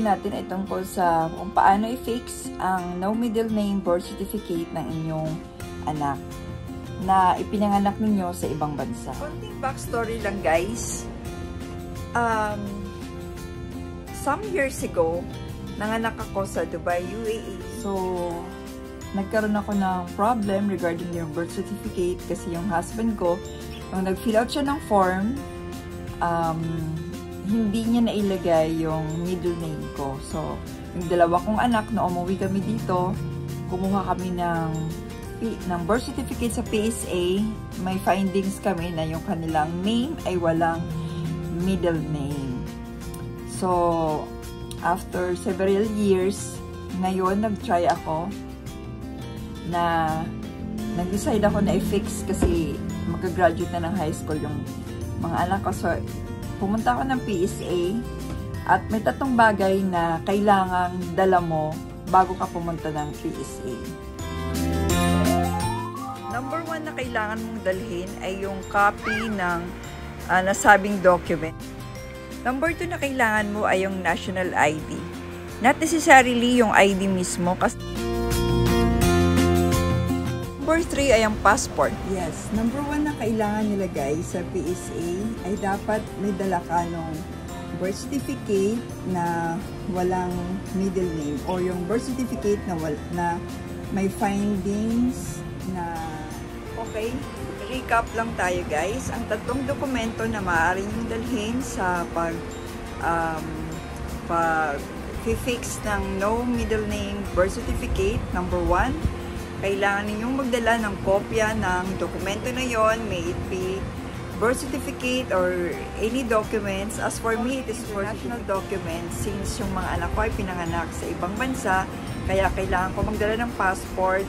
video natin ay tungkol sa kung paano i-fix ang no middle name birth certificate ng inyong anak na ipinanganak ninyo sa ibang bansa. Konting backstory lang guys. Some years ago, nanganak ako sa Dubai, UAE. So, nagkaroon ako ng problem regarding yung birth certificate kasi yung husband ko, nung nag-fill out siya ng form, hindi niya nailagay yung middle name ko. So, yung dalawa kong anak na umuwi kami dito, kumuha kami ng birth certificate sa PSA. May findings kami na yung kanilang name ay walang middle name. So, after several years, ngayon nag-try ako na nag-decide ako na i-fix kasi mag-graduate na ng high school yung mga anak ko. So, pumunta ako ng PSA at may 3 bagay na kailangang dala mo bago ka pumunta ng PSA. Number 1 na kailangan mong dalhin ay yung copy ng nasabing document. Number 2 na kailangan mo ay yung national ID. Not necessarily yung ID mismo kasi number 3 ay ang passport. Yes, number 1 na kailangan nilagay sa PSA ay dapat may dala ka ng birth certificate na walang middle name or yung birth certificate na may findings na okay. Recap lang tayo guys. Ang 3 dokumento na maaari niyong dalhin sa pag-fix ng no middle name birth certificate. Number 1, kailangan ninyong magdala ng kopya ng dokumento na yon, may it be birth certificate or any documents. As for me, it is international documents since yung mga anak ko ay pinanganak sa ibang bansa, kaya kailangan ko magdala ng passport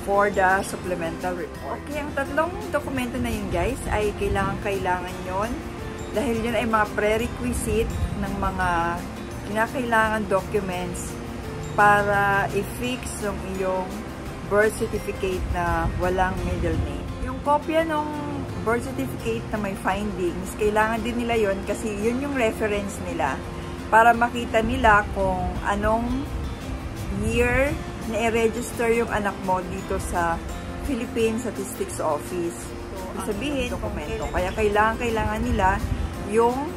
for the supplemental report. Okay, ang 3 dokumento na yun guys ay kailangan yon dahil yun ay mga prerequisite ng mga kinakailangan documents para i-fix yung iyong birth certificate na walang middle name. Yung kopya ng birth certificate na may findings, kailangan din nila yon kasi yun yung reference nila para makita nila kung anong year na i-register yung anak mo dito sa Philippine Statistics Office. So, sabihin, dokumento. Kaya kailangan nila yung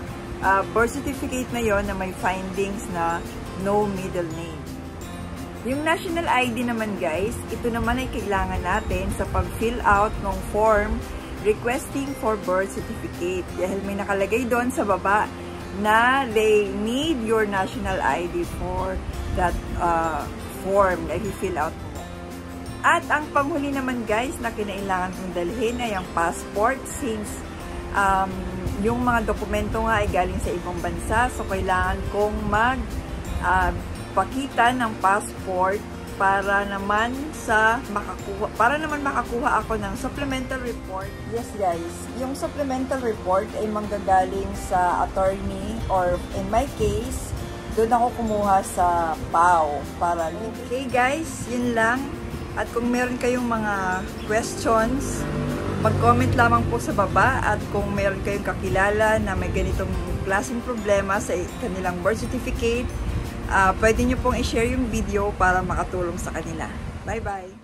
birth certificate na yon na may findings na no middle name. Yung national ID naman guys, ito naman ay kailangan natin sa pag-fill out ng form requesting for birth certificate. Dahil may nakalagay doon sa baba na they need your national ID for that form na i-fill out mo. At ang panghuli naman guys na kinailangan kong dalhin ay ang passport since yung mga dokumento nga ay galing sa ibang bansa. So kailangan kong pakita ng passport para naman makakuha ako ng supplemental report. Yes guys, yung supplemental report ay manggagaling sa attorney or in my case, doon ako kumuha sa PAO para okay guys, yun lang. At kung meron kayong mga questions, mag-comment lamang po sa baba at kung meron kayong kakilala na may ganitong klaseng problema sa kanilang birth certificate, pwede nyo pong i-share yung video para makatulong sa kanila. Bye-bye!